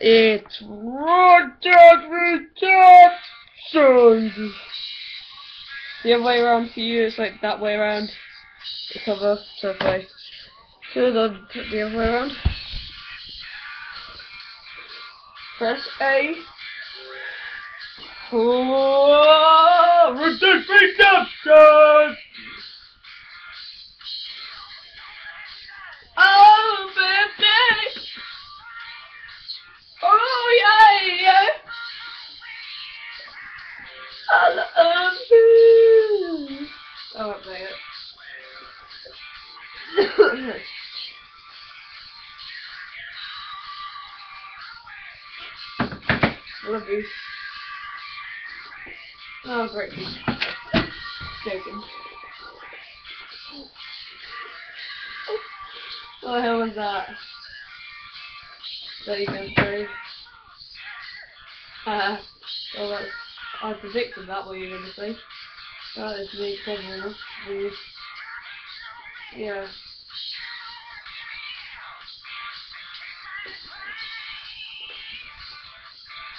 It's Red Dead Redemption! The other way around for you, it's like that way around the cover, so if I could have done the other way around. Press A. Oh, Red Dead Redemption! Oh, baby! Oh, yeah, yeah! I love you! Oh, I'll play it. Love you. Oh, great. Joking. What the hell was that? That you can through? Well, that's, I predicted that, what you were going to say. That is really clever. Weird. Yeah.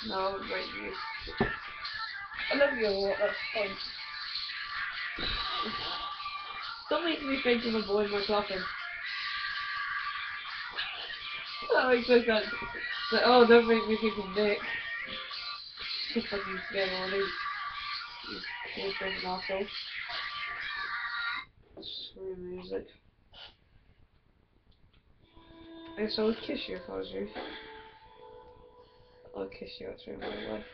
No, great news. I love you a lot, that's fun. Don't make me think of a boy in my coffin. That makes no sense. Like, oh, don't make me think of Nick. Just fucking scared already. You freaking asshole. Screw music. I guess I would kiss you if I was you. I'll kiss you actually in real life.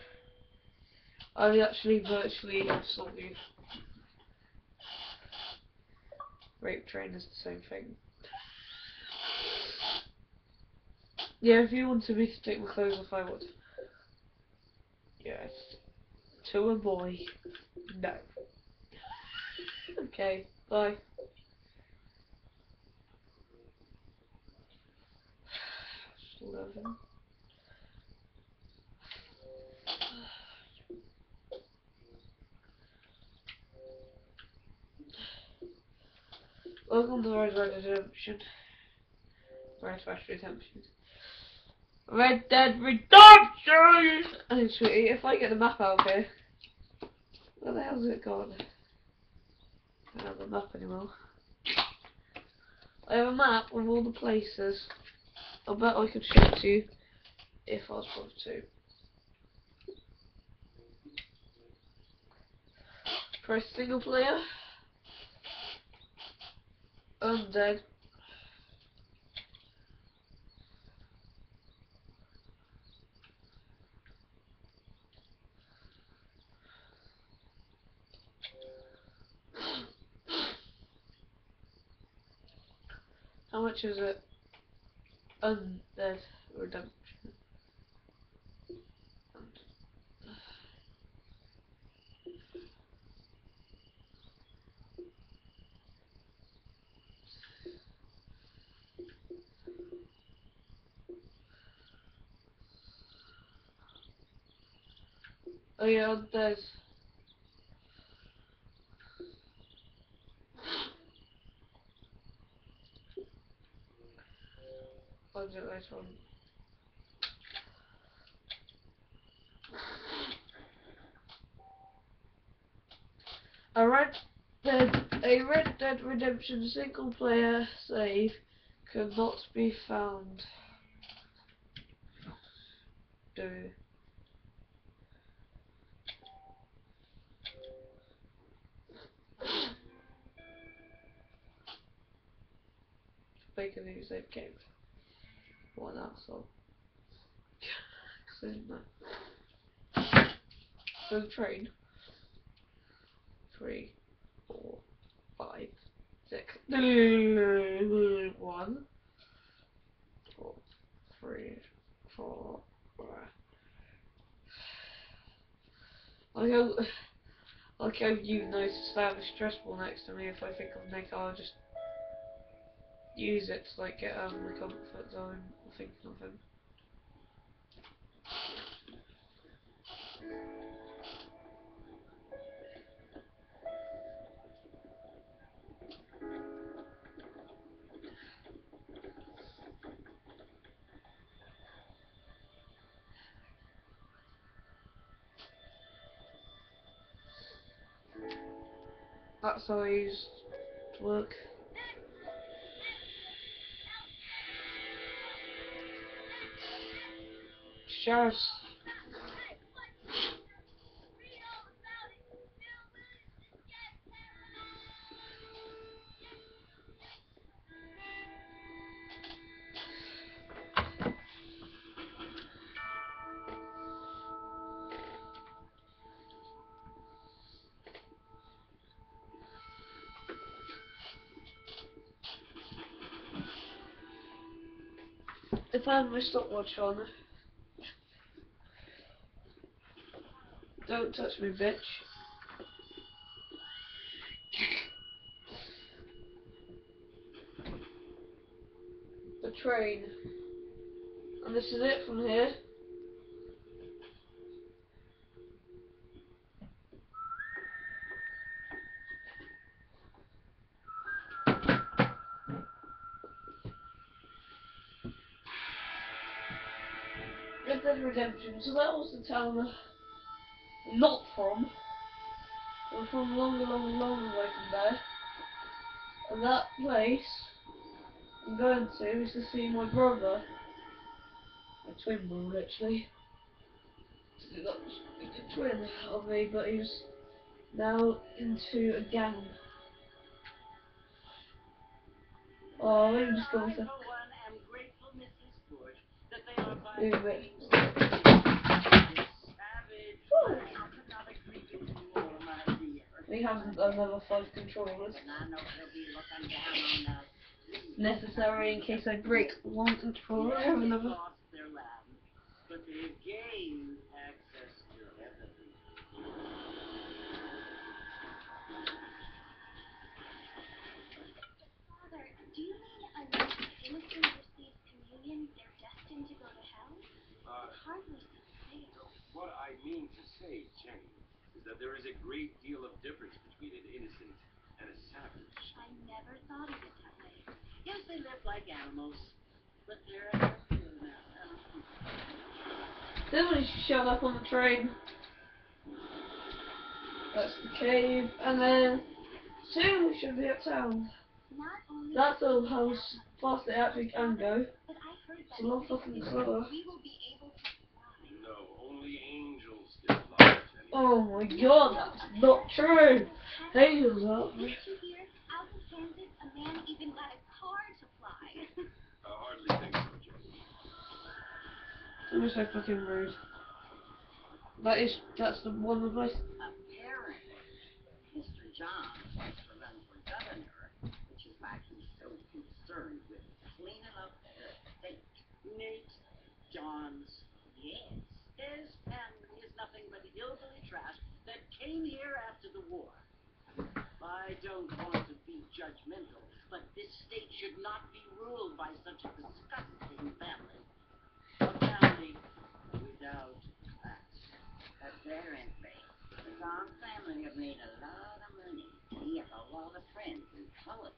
I would actually virtually assault you. Rape train is the same thing. Yeah, if you wanted me to take my clothes off, I would. Yes. To a boy. No. Okay, bye. Love him. Welcome to Red Dead Redemption. Red Dead Redemption. Red Dead Redemption! And sweetie, if I get the map out of here, where the hell's it gone? I don't have a map anymore. I have a map with all the places. I bet I could show it to you if I was supposed to. Press single player. Undead. How much is it? Undead Redemption. Oh yeah, Undead. I'll do it later on. A Red Dead Redemption single player save could not be found. Do. Make a new save game. What an asshole. There's a train. 3, 4, 5, 6. 1, 4, 3, 4. Like how you know to stand a stress ball next to me. If I think of Nick, I'll just use it to like get out of my comfort zone of thinking of him. That's how I used to work. Sheriffs. If I had my stopwatch on, don't touch me, bitch. The train. And this is it from here. Red Dead Redemption. So that was the town I'm not from. I'm from long away from there. And that place I'm going to is to see my brother. My twin brother, actually. He got a twin of me, but he's now into a gang. Oh, let me just go with that. Move it. We have another 5 controllers. Necessary in case I break one controller, I have another. But they've gained access to evidence. Father, do you mean unless the innocent receive communion, they're destined to go to hell? Hardly sincere. What I mean to say, Jenny, is that there is a great deal of difference between an innocent and a savage. I never thought of it that way. Yes, they live like animals, but they're human now. Then when she showed up on the train, that's the cave, and then soon we should be at town. That's how fast they actually can go. It's a lot fucking slower. No, only angels can fly, Jenny. Oh my god, that's not true! Angels are. Did you hear? Out in Kansas, a man even got a car to fly. I hardly think so, Jenny. That was so fucking rude. That's the one of my... Apparently, Mr. John wants to run for governor, which is why he's so concerned with cleaning up the state. Nate Johns. Yes. His family is nothing but hillbilly trash that came here after the war. I don't want to be judgmental, but this state should not be ruled by such a disgusting family. A family without class. Apparently, the John family have made a lot of money. He has a lot of friends in politics.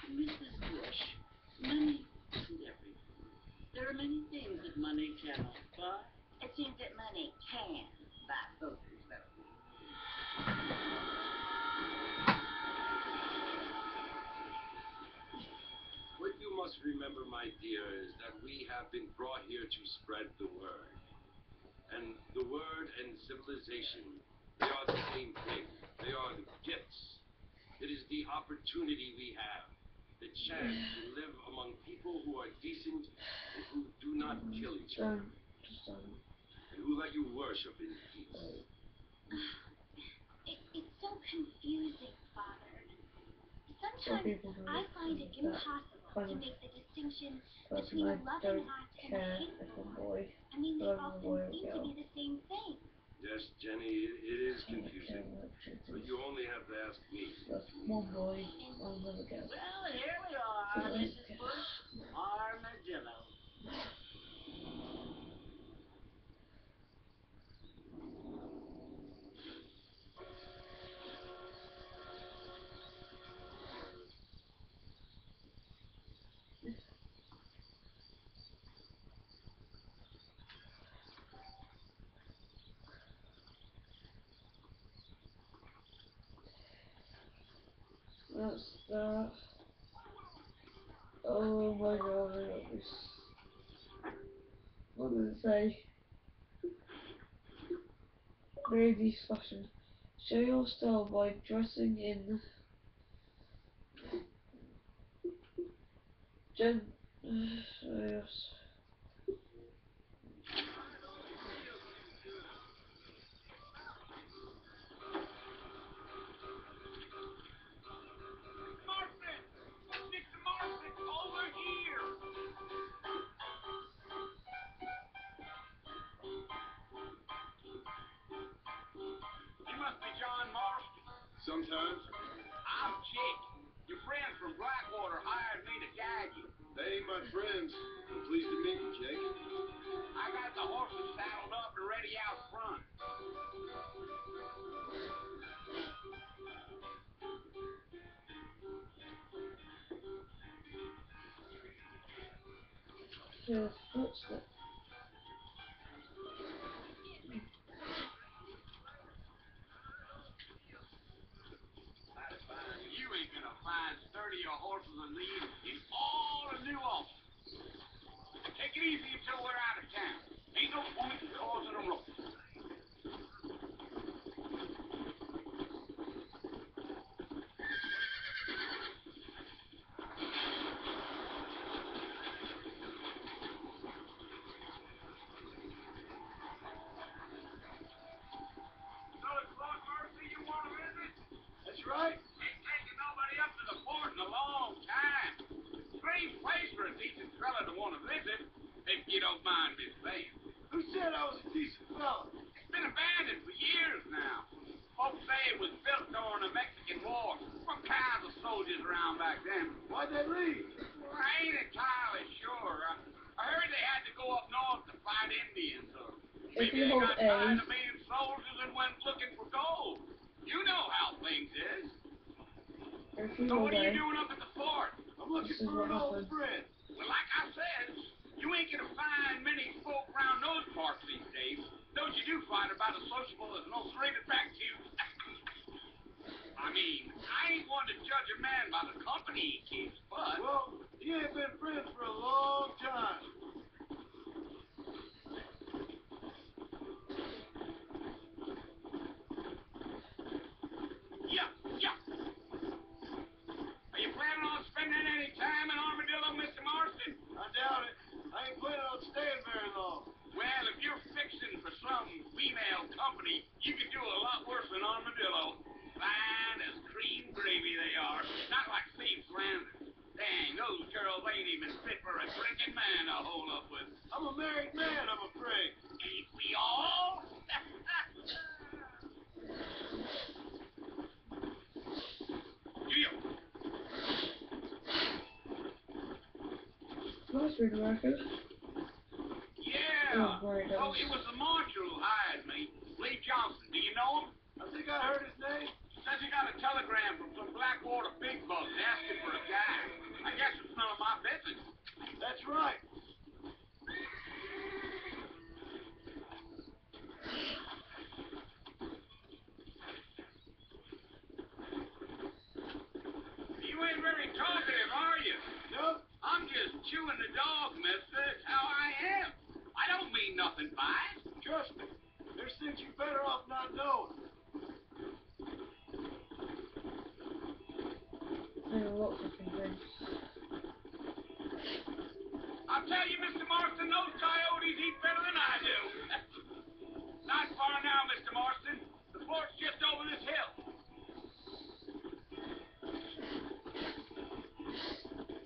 Mrs. Bush, money isn't everything. There are many things that money cannot buy. It seems that money can buy voters, though. What you must remember, my dear, is that we have been brought here to spread the word. And the word and civilization, they are the same thing. They are the gifts. It is the opportunity we have, the chance to live among people who are decent and who do not kill each other, and who let you worship in peace. It's so confusing, Father. Sometimes I find it impossible to make the distinction between a loving act and a hateful one. I mean, they often seem to be the same thing. Yes, Jenny, it is confusing, but you only have to ask me. One boy, one little girl. Well, here we are, Mrs. Bush. Armadillo. Oh my god, I got this. What does it say? Ladies fashion. Show your style by dressing in gen. Yes. You must be John Marston. Sometimes I'm Jake. Your friends from Blackwater hired me to guide you. they ain't my friends. I'm pleased to meet you, Jake. I got the horses saddled up and ready out front. Yes, footsteps. You ain't gonna find sturdier horses than these in all of New Ulster. Take it easy until we're out of town. Ain't no point in causing a ruckus. Another clock, Mercy, you want to visit? That's right. Ain't taken nobody up to the fort in a long time. Strange place for a decent fella to want to visit, if you don't mind me saying. Who said I was a decent fella? It's been abandoned for years now. Folks say it was built during the Mexican War. What kinds of soldiers around back then? Why'd they leave? Well, I ain't entirely sure. I heard they had to go up north to fight Indians, or If maybe you they hold got A, tired of being soldiers and went looking for gold. You know how things is. if you So hold what are you A, doing up at the fort? I'm looking This is for what an old happened. friend. Well, like I said, you ain't gonna find many folk around those parts these days. Those you do find are about as sociable as an illustrated back tooth. I mean, I ain't one to judge a man by the company he keeps, but Well, he ain't been friends for a long time. yeah, yeah. Are you planning on spending any time in Armadillo, Mr. Marston? I doubt it. I ain't planning on staying very long. Well, if you're fixing for some female company, you could do a lot worse than Armadillo. Fine as cream gravy they are. Not like Steve Flanders. Dang, those girls ain't even fit for a drinking man to hold up with. I'm a married man, I'm afraid. Ain't we all? You. nice read American. Yeah. Oh, great, that Oh, was- it was the marshal who hired me. Lee Johnson. Do you know him? I think I heard his name. Says he got a telegram from some Blackwater big bugs asking for a guy. I guess it's none of my business. That's right. You ain't very talkative, are you? No, I'm just chewing the dog, mister. It's how I am. I don't mean nothing by it. trust me. There's things you're better off not knowing. I know lots of things. I'll tell you, Mr. Marston, those coyotes eat better than I do. Not far now, Mr. Marston. The fort's just over this hill.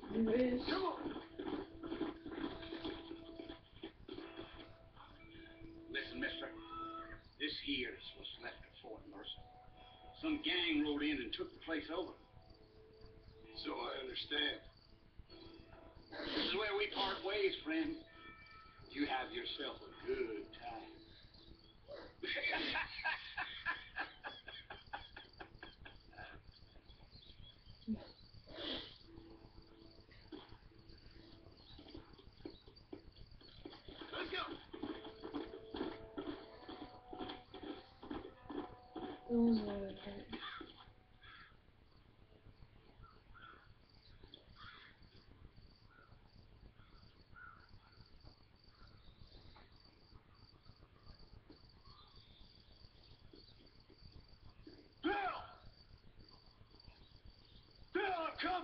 Here it is. Come on. Listen, mister. This here is what's left of Fort Mercer. Some gang rode in and took the place over. So I understand. This is where we part ways, friend. You have yourself a good time. Let's go. Oh my god.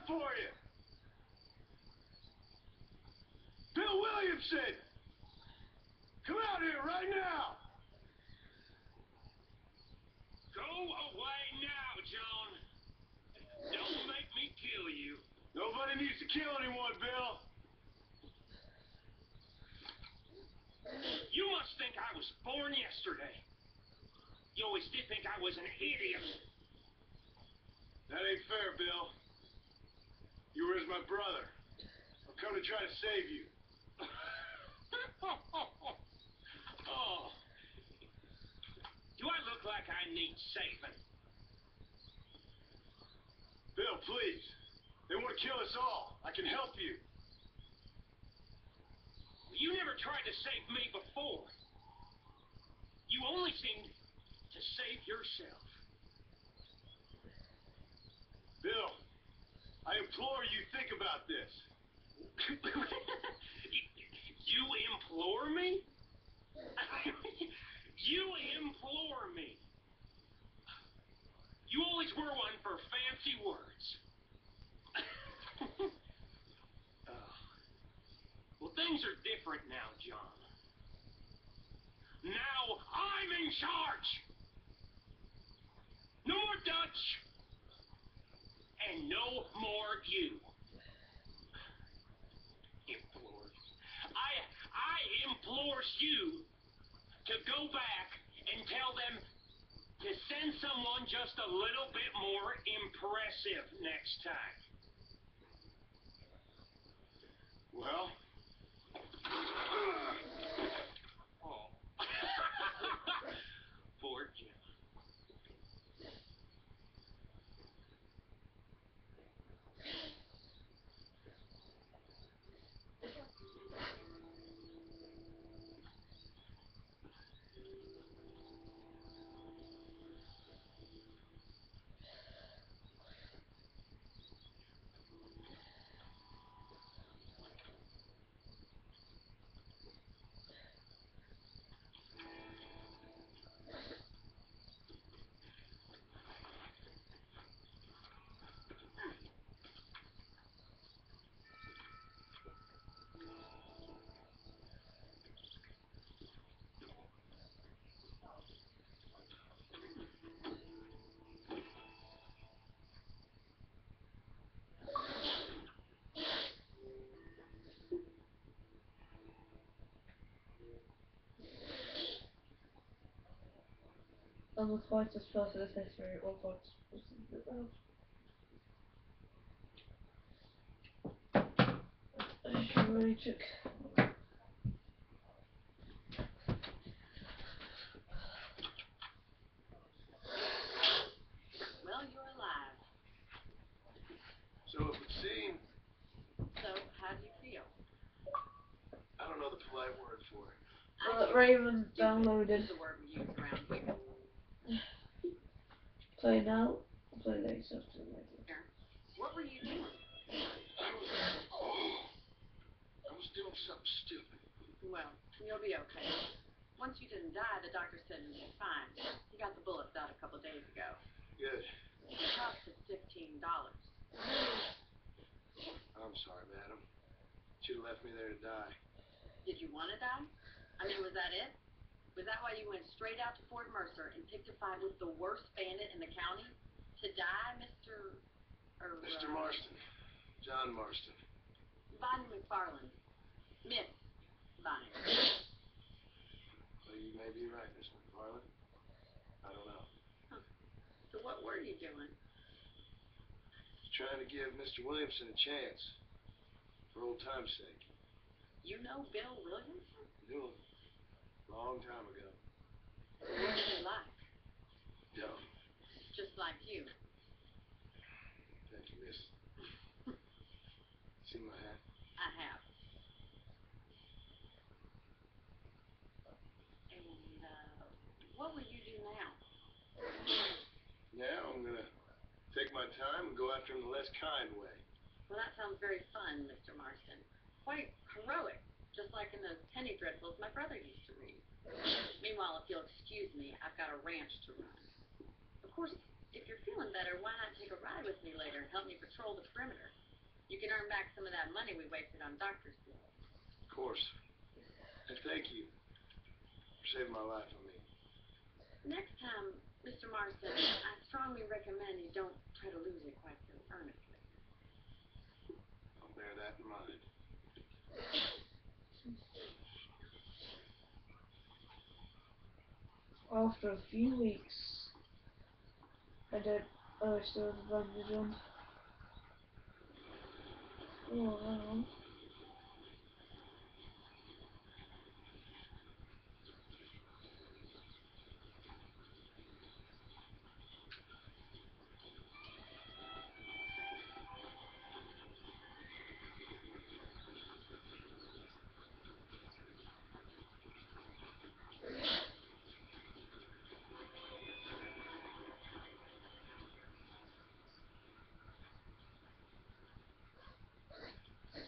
for you. Bill Williamson! Come out here right now! Go away now, John. Don't make me kill you. Nobody needs to kill anyone, Bill. You must think I was born yesterday. You always did think I was an idiot. That ain't fair, Bill. You were as my brother. I've come to try to save you. Oh. Do I look like I need saving? Bill, please. They want to kill us all. I can help you. You never tried to save me before. You only seemed to save yourself. Bill, I implore you, think about this. You implore me? You implore me. You always were one for fancy words. Oh. Well, things are different now, John. Now I'm in charge. No more Dutch. And no more you. Implores. I implores you to go back and tell them to send someone just a little bit more impressive next time. Well? Oh. Poor Jim. I'm the quietest person in history, or quietest person in the house. Really took. Well, you're alive. So it would seem, So, how do you feel? I don't know the polite word for it. Raven Stupid downloaded. is the word we use around here. Play now, or play later. Play later. What were you doing? I was doing something stupid. Well, you'll be okay. Once you didn't die, the doctor said you'd be fine. He got the bullets out a couple days ago. Good. It cost us $15. I'm sorry, madam. Should have left me there to die. Did you want to die? I mean, was that it? Was that why you went straight out to Fort Mercer and picked a fight with the worst bandit in the county? To die, Mr. Mr. Marston. John Marston. Bonnie McFarland. Miss Bonnie. Well, you may be right, Miss McFarland. I don't know. So what were you doing? Trying to give Mr. Williamson a chance. For old time's sake. You know Bill Williamson? Knew him. Long time ago. What was he like? Dumb. Just like you. Thank you, miss. See my hat? I have. And, what will you do now? Now I'm gonna take my time and go after him the less kind way. Well, that sounds very fun, Mr. Marston. Quite heroic, just like in those penny dreadfuls my brother used to read. Meanwhile, if you'll excuse me, I've got a ranch to run. Of course, if you're feeling better, why not take a ride with me later and help me patrol the perimeter? You can earn back some of that money we wasted on doctor's bills. Of course. And thank you for saving my life, I mean. Next time, Mr. Marston, I strongly recommend you don't try to lose it quite so earnestly. I'll bear that in mind. After a few weeks, I still have a bandage on. Oh, hang on.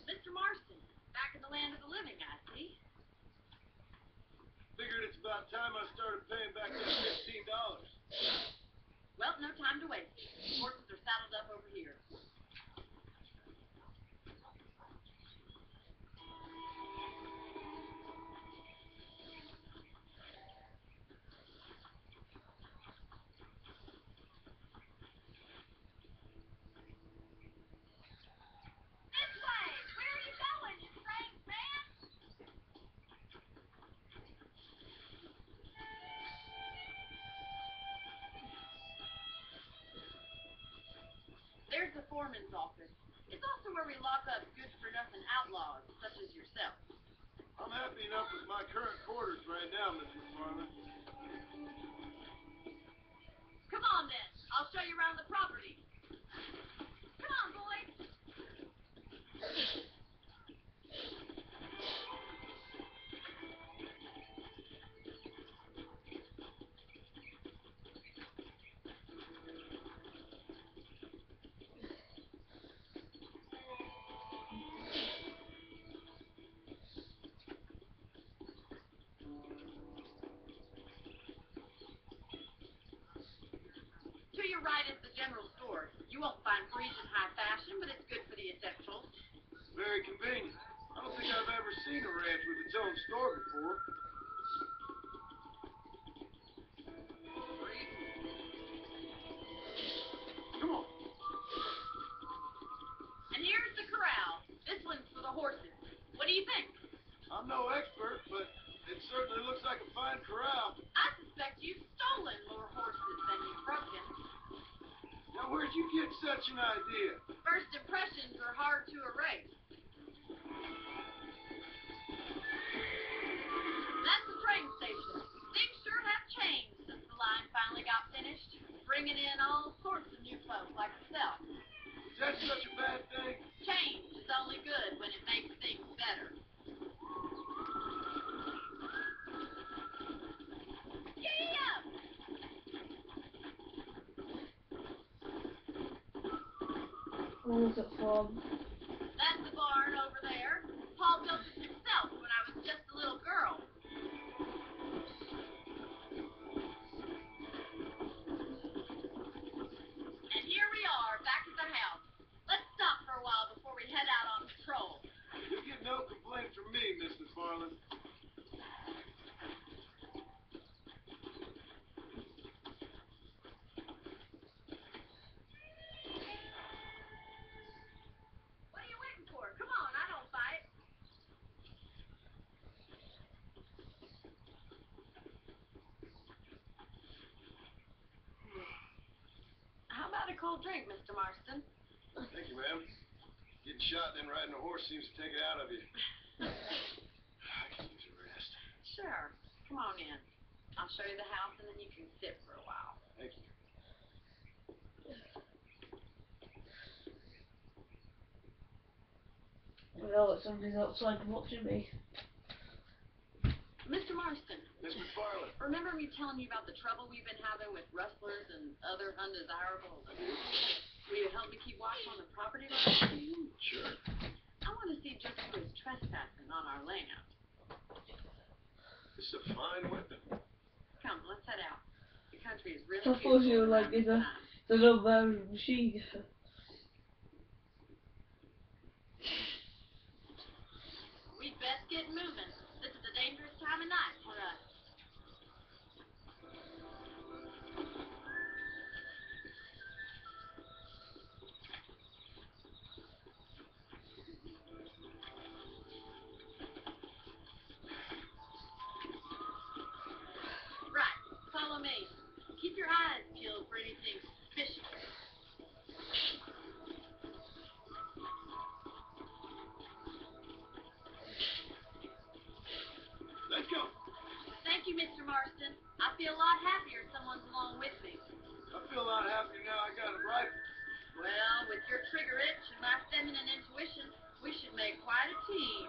Mr. Marston, back in the land of the living, I see. Figured it's about time I started paying back that $15. Well, no time to waste. Horses are saddled up over here. This way! Where are you going, you strange man? There's the foreman's office. It's also where we lock up good-for-nothing outlaws, such as yourself. I'm happy enough with my current quarters right now, Miss McFarland. Come on, then. I'll show you around the property. Come on, boys. To your right is the general store. You won't find Parisian high fashion, but it's good for the essentials. Very convenient. I don't think I've ever seen a ranch with its own store before. Come on. And here's the corral. This one's for the horses. What do you think? I'm no expert, but it certainly looks like a fine corral. I suspect you've stolen more horses than you've broken. Now, where'd you get such an idea? First impressions are hard to erase. That's the train station. Things sure have changed since the line finally got finished, bringing in all sorts of new folk like yourself. Is that such a bad thing? Change is only good when it makes things better. Giddy up! Where's it from? That's the barn over there. Paul built it himself when I was just a little girl. And here we are, back at the house. Let's stop for a while before we head out on patrol. You'll get no complaint from me, Miss McFarland. What are you waiting for? Come on, I don't fight. How about a cold drink, Mr. Marston? Thank you, ma'am. Getting shot and then riding a horse seems to take it out of you. I can use a rest. Sure. Come on in. I'll show you the house and then you can sit for a while. Thank you. Well, somebody's outside watching me. Mr. Marston, Miss McFarland. remember me telling you about the trouble we've been having with rustlers and other undesirables? Will you help me keep watch on the property line? Sure. I want to see just who is trespassing on our land. This is a fine weapon. Come, let's head out. The country is really I thought you beautiful were like around this either time. The little machine. We'd best get moving. This is a dangerous time of night for us. Right, follow me. Keep your eyes peeled for anything suspicious. Let's go. Thank you, Mr. Marston. I feel a lot happier someone's along with me. I feel a lot happier now I got a rifle. Well, with your trigger itch and my feminine intuition, we should make quite a team.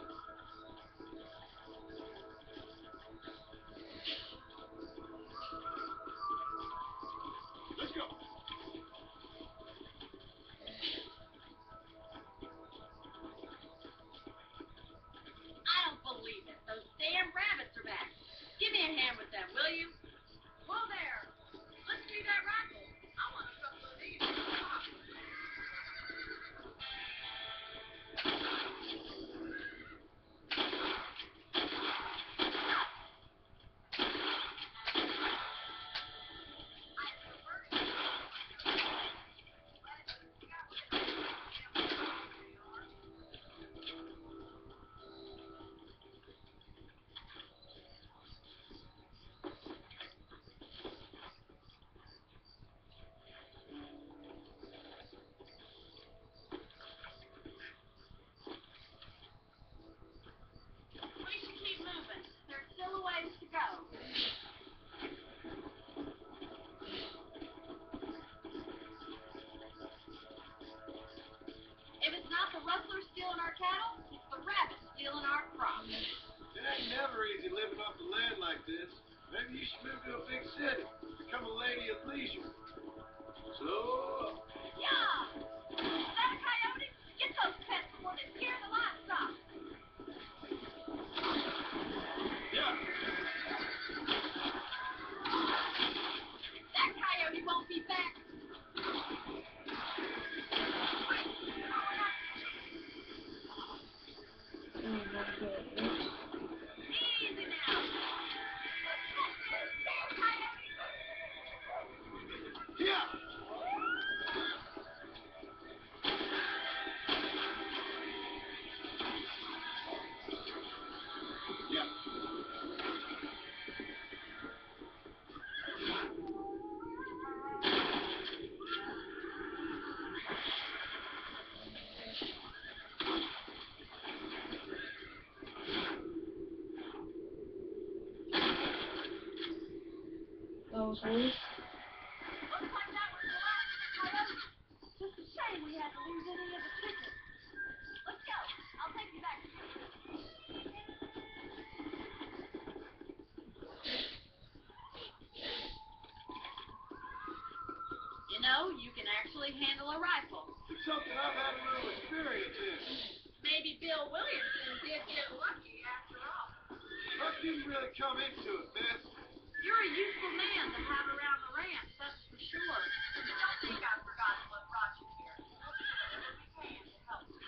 Let's go. I don't believe it. Those damn rabbits are back. Give me a hand with them, will you? Whoa there. Let's see that rifle. I want a couple of these. We should keep moving. There's still a ways to go. If it's not the rustlers stealing our cattle, it's the rabbits stealing our crops. It ain't never easy living off the land like this. Maybe you should move to a big city. Become a lady of leisure. So, Yeah! Is that a coyote? Get those pets before they scare the livestock. yeah. That coyote won't be back. Oh my goodness. Easy now. Damn coyote. Yeah. Yeah. That was weird. Looks like that was the last of the coyotes. Just a shame we had to lose any of the chickens. Let's go. I'll take you back to your You know, you can actually handle a rifle. It's something I've had a little experience in. Maybe Bill Williamson did get lucky after all. Luck didn't really come into it, Bess. You're a useful man to have around the ranch, that's for sure. Don't think I've forgotten what brought you here. We'll do whatever we can to help you.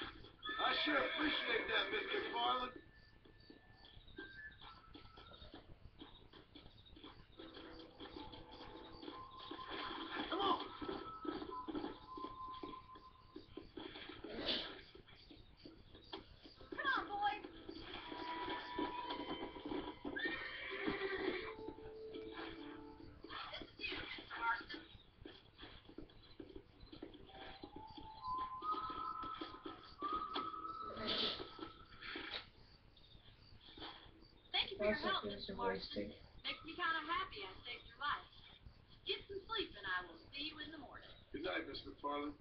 I sure appreciate that, Miss McFarland. Come on. Come on, boys. This is you, Mr. Marston. Thank you for your That's help, a Mr. piece of Marston. wasting. Makes me kind of happy I saved your life. Get some sleep and I will see you in the morning. Good night, Miss McFarland.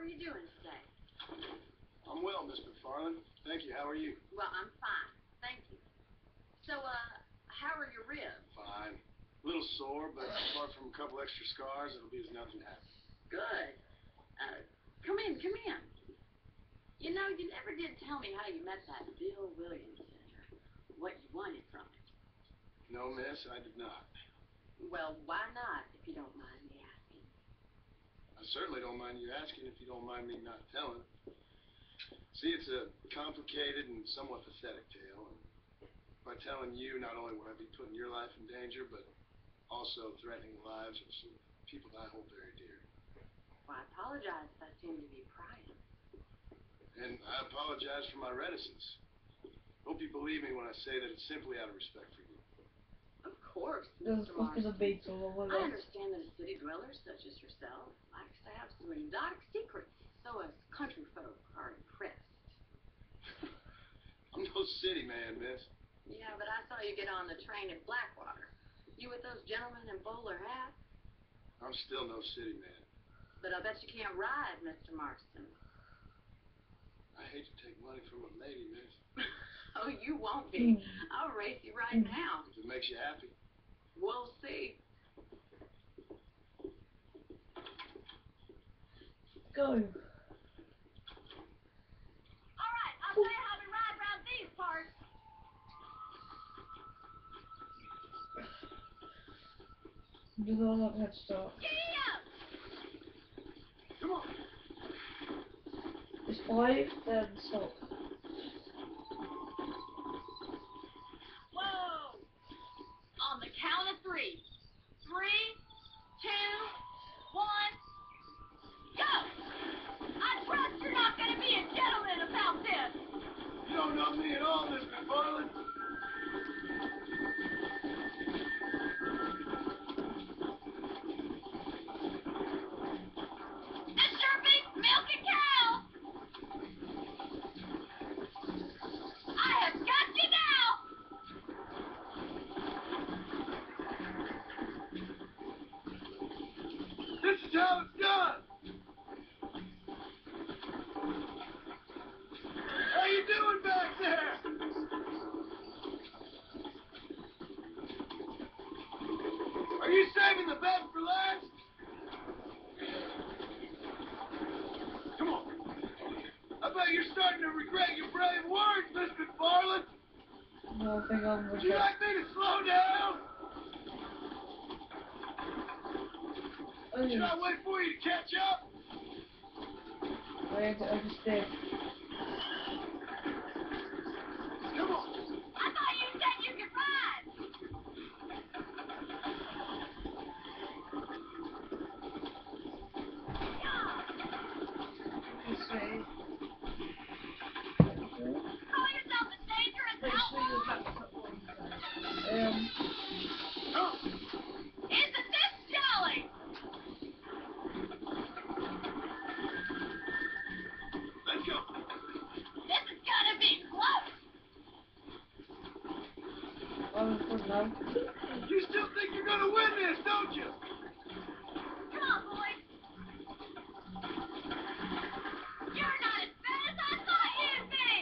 are you doing today? I'm well, Miss McFarland. Thank you. How are you? Well, I'm fine. Thank you. So, how are your ribs? Fine. A little sore, but apart from a couple extra scars, it'll be as nothing happened. Good. Come in, come in. You know, you never did tell me how you met that Bill Williamson, or what you wanted from him. No, miss, I did not. Well, why not, if you don't mind me asking? I certainly don't mind you asking if you don't mind me not telling. See, it's a complicated and somewhat pathetic tale. And by telling you, not only would I be putting your life in danger, but also threatening the lives of some people that I hold very dear. Well, I apologize if I seem to be prying. And I apologize for my reticence. Hope you believe me when I say that it's simply out of respect for you. Of course, There's Mr. fucking a Marston. beat all over. I understand that a city dweller such as yourself likes to have some exotic secrets, so us country folk are impressed. I'm no city man, miss. Yeah, but I saw you get on the train at Blackwater. You with those gentlemen in bowler hats? I'm still no city man. But I bet you can't ride, Mr. Marston. I hate to take money from a lady, miss. Oh, you won't be. I'll race you right now. If it makes you happy. We'll see. Go. All right, I'll tell you how we ride around these parts. Do the long head start. Giddy up! Come on. It's 5, then stop. Whoa! On the count of 3. 3, 2, 1, go! I trust you're not going to be a gentleman about this. You don't know me at all, Miss McFarland. Mr. Big Milky Cow! I have got you now! This is how it's done. How you doing back there? Are you saving the best for last? Come on. I bet you're starting to regret your brave words, Miss McFarland. No, I think I'm Would you like me to slow down? Should I wait for you to catch up? I just did. Come on. I thought you said you could ride! This way. Call yourself a dangerous Pretty sure outlaw? you're back to one side. Come. Isn't this jolly? Let's go. This is gonna be close! I'm good now. You still think you're gonna win this, don't you? Come on, boys! You're not as bad as I thought you'd be!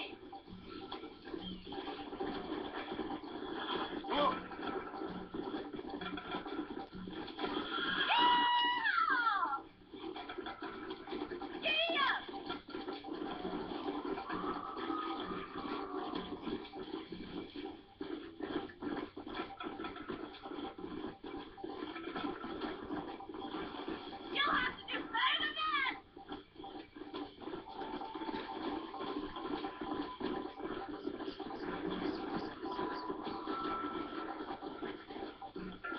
Come on. Yeah! Giddy up! You'll have to do better than that!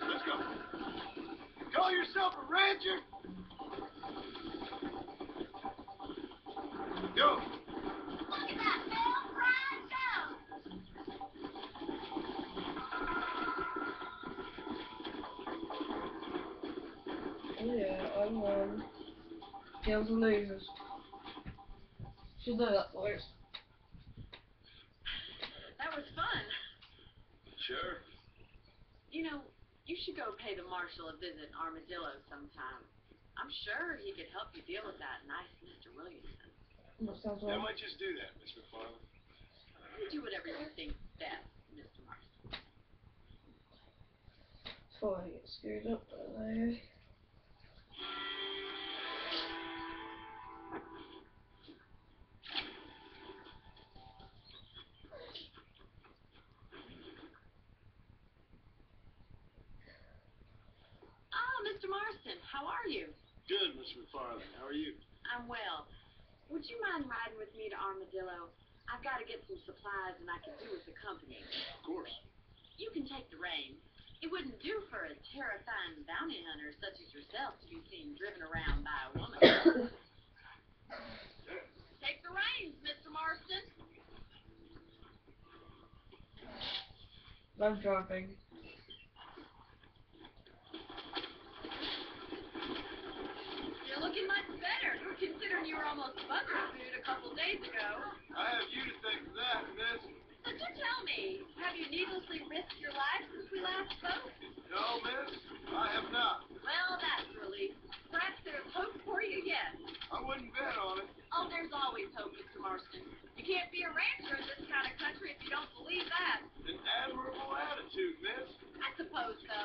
Let's go. Call yourself a rancher? Go. Look at that, Bill! Ride down! Oh yeah, I won. Kills and losers. Should know that, boys. That was fun. Sure. You know, you should go pay the marshal a visit in Armadillo sometime. I'm sure he could help you deal with that nice Mr. Williamson. That sounds I well. might just do that, Miss McFarland. You do whatever you think best, Mr. Marston. Before I get screwed up there. Oh, Mr. Marston, how are you? Good, Miss McFarland. How are you? I'm well. Would you mind riding with me to Armadillo? I've got to get some supplies and I can do with the company. Of course. You can take the reins. It wouldn't do for a terrifying bounty hunter such as yourself to be seen driven around by a woman. Take the reins, Mr. Marston. I'm driving. You're looking much better, considering you were almost food a couple days ago. I have you to thank for that, Miss. So do tell me, have you needlessly risked your life since we last spoke? No, Miss, I have not. Well, that's a relief. Perhaps there's hope for you yet. I wouldn't bet on it. Oh, there's always hope, Mr. Marston. You can't be a rancher in this kind of country if you don't believe that. An admirable attitude, Miss. I suppose so.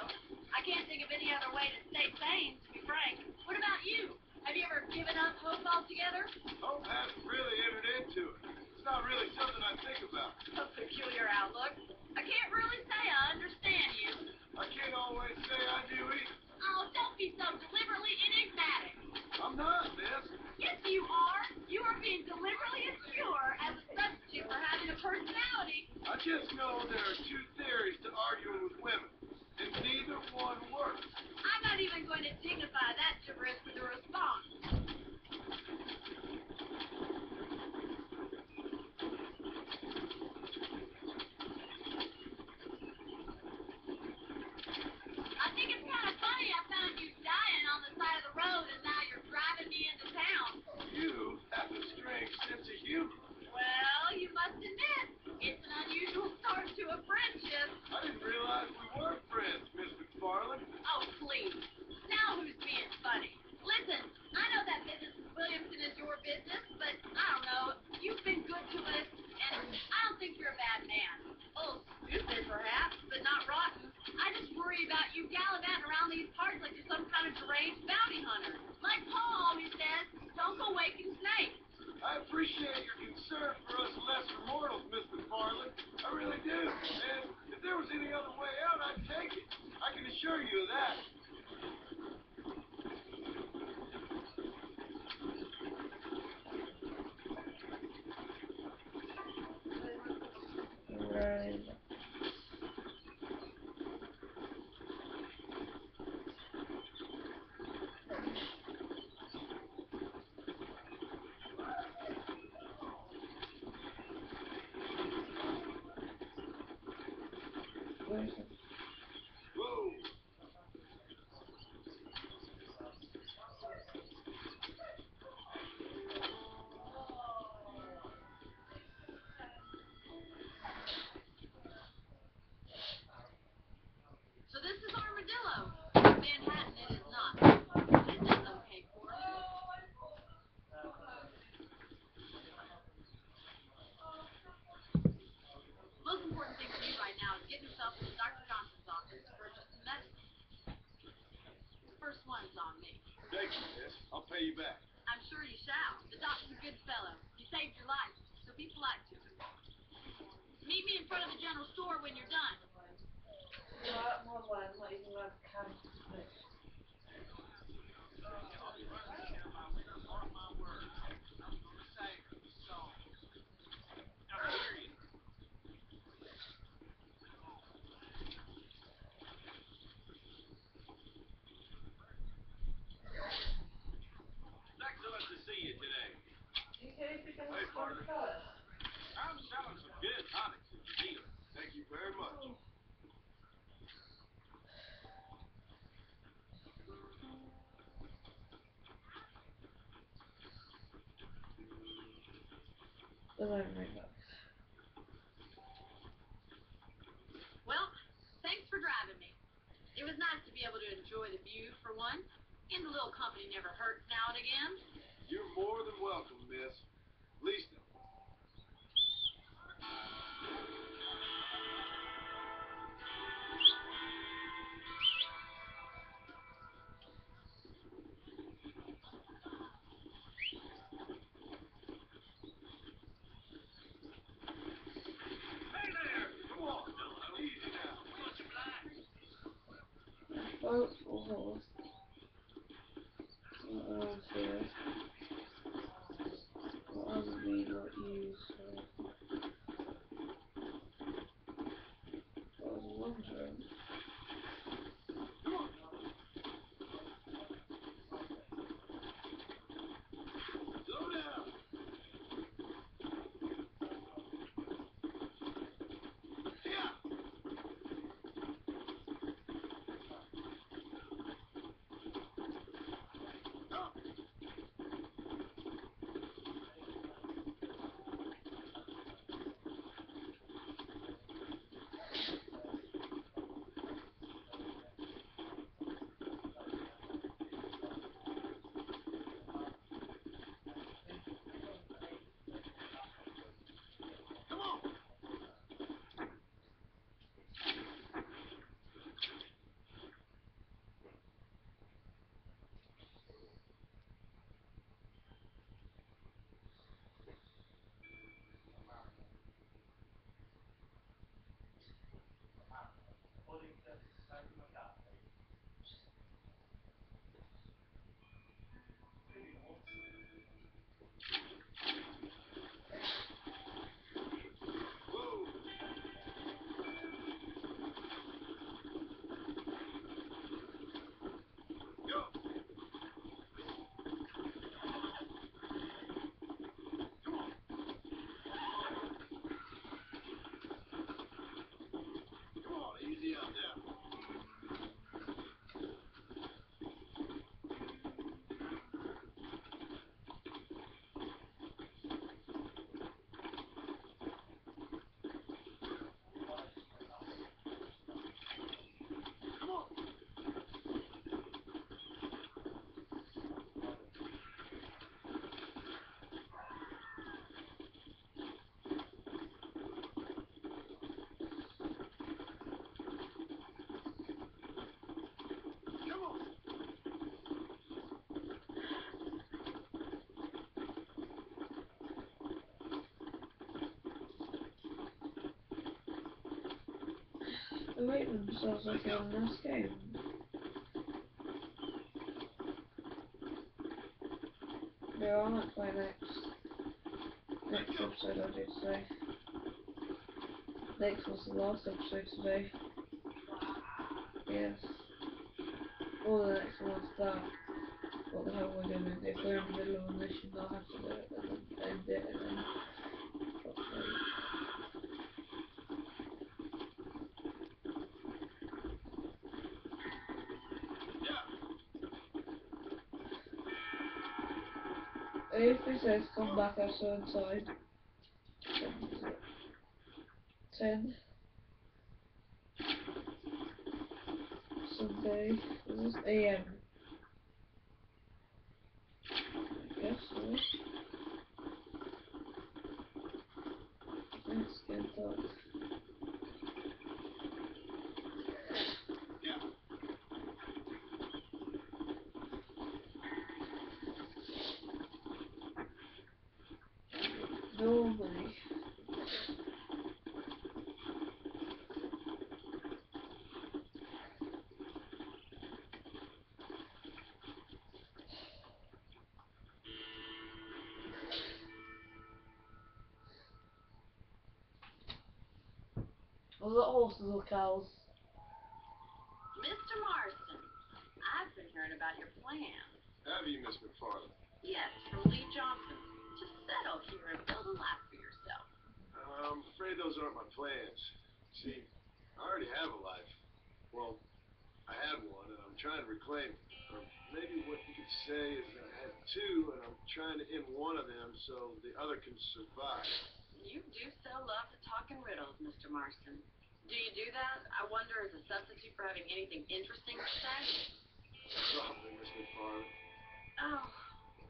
I can't think of any other way to stay sane, to be frank. What about you? Have you ever given up hope altogether? Hope hasn't really entered into it. It's not really something I think about. A peculiar outlook. I can't really say I understand you. I can't always say I do either. Oh, don't be so deliberately enigmatic. I'm not, Miss. Yes, you are. You are being deliberately obscure as a substitute for having a personality. I just know there are two theories to arguing with women, and neither one works. I'm not even going to dignify that gibberish with a response. I think it's kind of funny I found you dying on the side of the road and now you're driving me into town. You have a strange sense of humor. Well, you must admit, it's an unusual start to a friendship. I didn't realize we were friends, Miss McFarland. Oh, please. Now who's being funny? Listen, I know that business with Williamson is your business, but I don't know. You've been good to us, and I don't think you're a bad man. Oh, stupid perhaps, but not rotten. I just worry about you gallivanting around these parts like you're some kind of deranged bounty hunter. Like Paul always says, don't go waking snakes. I appreciate your concern for us lesser mortals, Miss McFarland. I really do. And if there was any other way out, I'd take it. I can assure you of that. Right. Where's it? Whoa. So this is Armadillo. Manhattan it is not. This is okay for us. Most important thing for you right now is get yourself to Dr. Johnson's office to purchase some medicine. The first one's on me. Thank you, Miss. I'll pay you back. I'm sure you shall. The doctor's a good fellow. He saved your life, so be polite to him. Meet me in front of the general store when you're done. Excellent to see you today. Hey, partner. I'm selling some good tonics if you need 'em. Thank you very much. Well, thanks for driving me. It was nice to be able to enjoy the view for one. And a little company never hurts now and again. You're more than welcome, miss. Least Hey there! Come on, fella. Easy now. Much obliged. Boat or horse? What else here? What else have we not used? I was wondering. slow down. Yeah. Up. Come on. Whoa. Go. Come on. Come on, easy up there. Come on. Come on. The Raven sounds like a nice game. Yeah, I might play next episode, I did say. Next was the last episode today. Yes. Or the next one was that. What the hell we're gonna do? If we're in the middle of a mission, I'll have to do it and then end it and then probably. If it says come back at a certain time, 10 Sunday, is this AM? Yes, so. Let's get that. Normally. Was it horses or cows? Mr. Marston, I've been hearing about your plans. Have you, Miss McFarland? Yes, from Lee Johnson. To settle here and build a life for yourself. I'm afraid those aren't my plans. See, I already have a life. Well, I had one, and I'm trying to reclaim it. Or maybe what you could say is that I had two, and I'm trying to end one of them so the other can survive. You do so love to talk in riddles, Mr. Marston. Do you do that, I wonder, as a substitute for having anything interesting to say? Drop it, Miss McFarland. Oh,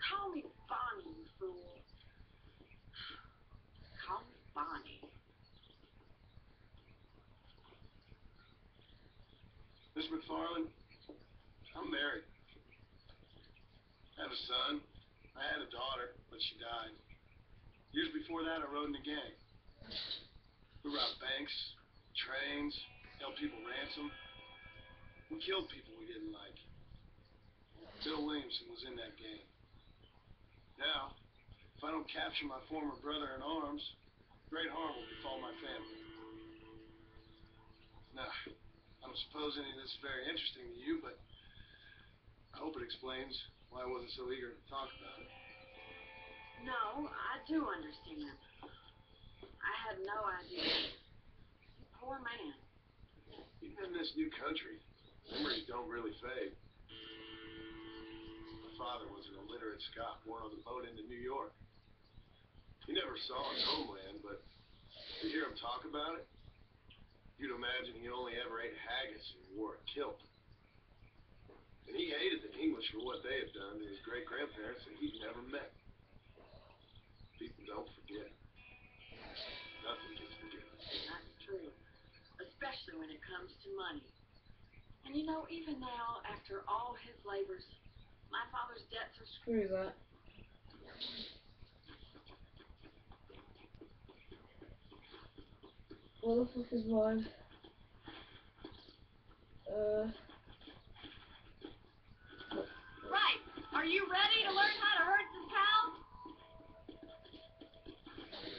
call me Bonnie, you fool. Call me Bonnie. Miss McFarland, I'm married. I have a son. I had a daughter, but she died. Years before that, I rode in a gang. We robbed banks, trains, held people ransom. We killed people we didn't like. Bill Williamson was in that gang. Now, if I don't capture my former brother in arms, great harm will befall my family. Now, I don't suppose any of this is very interesting to you, but I hope it explains why I wasn't so eager to talk about it. No, I do understand. I had no idea. Poor man. Even in this new country, memories don't really fade. My father was an illiterate Scot born on the boat into New York. He never saw his homeland, but to hear him talk about it, you'd imagine he only ever ate haggis and wore a kilt. And he hated the English for what they had done to his great-grandparents that he'd never met. People don't forget. Nothing gets forgiven. That's true. Especially when it comes to money. And you know, even now, after all his labors, my father's debts are Screw that. What the fuck is mine? Right. Are you ready to learn how to herd some cows?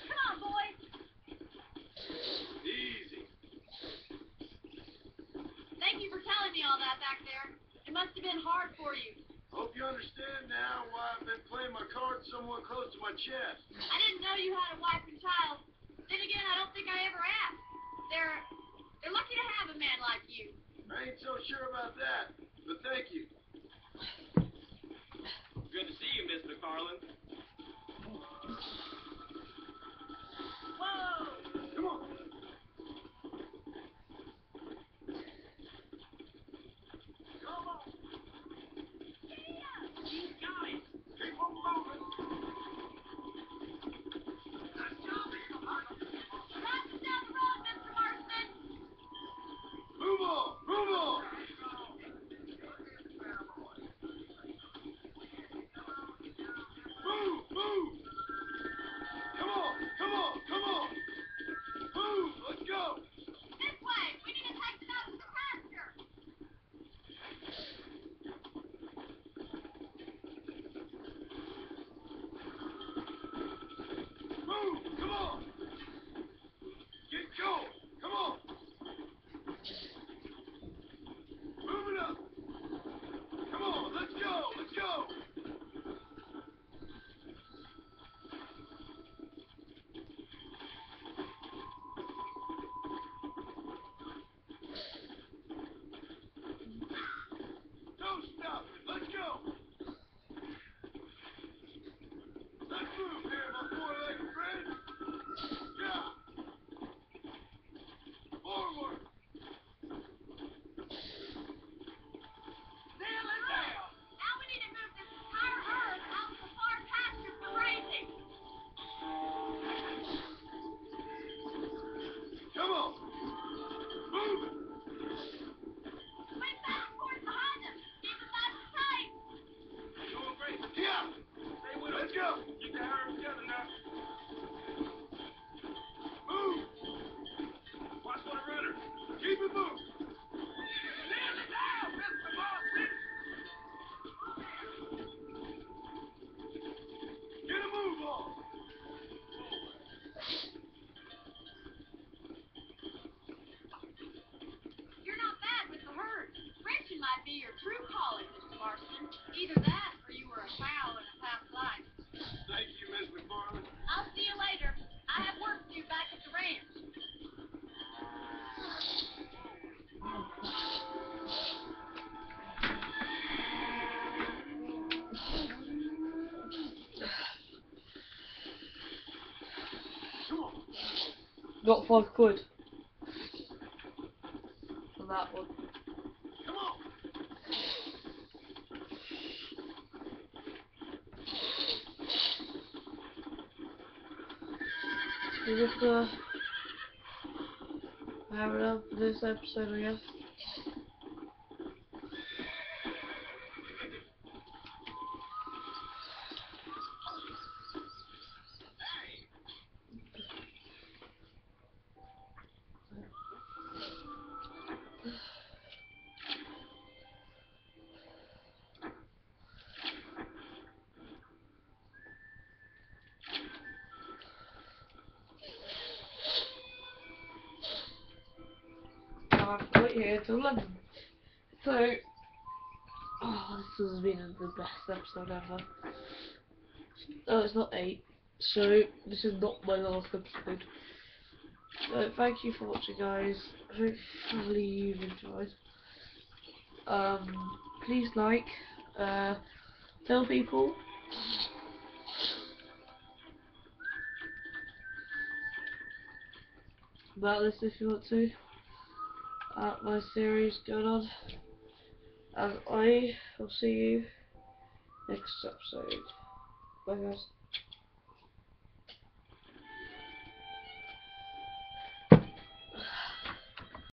Come on, boys. Easy. Thank you for telling me all that back there. It must have been hard for you. Hope you understand now why I've been playing my cards somewhat close to my chest. I didn't know you had a wife and child. Then again, I don't think I ever asked. They're lucky to have a man like you. I ain't so sure about that, but thank you. Good to see you, Miss McFarland. Whoa! Come on. Come on. You got it. Keep on moving. Drive us down the road, Mr. Marston. Move on. Move on. Move. Move. Come on. Come on. Come on. Move. Let's go. This way. We need to take them out to the pasture. Move. Come on. Get going. Come on. Move it up. Come on. Let's go. Let's go. Don't stop it. Let's go. Let's move here, my four-legged friend. Yeah. Forward. Now we need to move this entire herd out to the far pasture for grazing. Come on. Move it. Swing back and forth behind them. Keep them nice and tight. Doing great. Yeah. Stay with us. Let's go. Get that herd together now. Move. Watch for the runner. Keep it moving. Nail it down, Mr. Marston. Get a move on. You're not bad with the herd. Ranching might be your true calling, Mr. Marston. Either that or you were a cow in a past life. Thank you, Miss McFarland. I'll see you later. I have work to do back at the ranch. Come on. Got £5 for that one. Come on. we're just gonna have it up for this episode, I guess. I have to wait here till 11. So, oh, this has been the best episode ever. Oh, it's not 8, so this is not my last episode. So, thank you for watching, guys. Hopefully you've enjoyed. Please like, tell people. About this if you want to. My series going on. And I will see you next episode. Bye guys.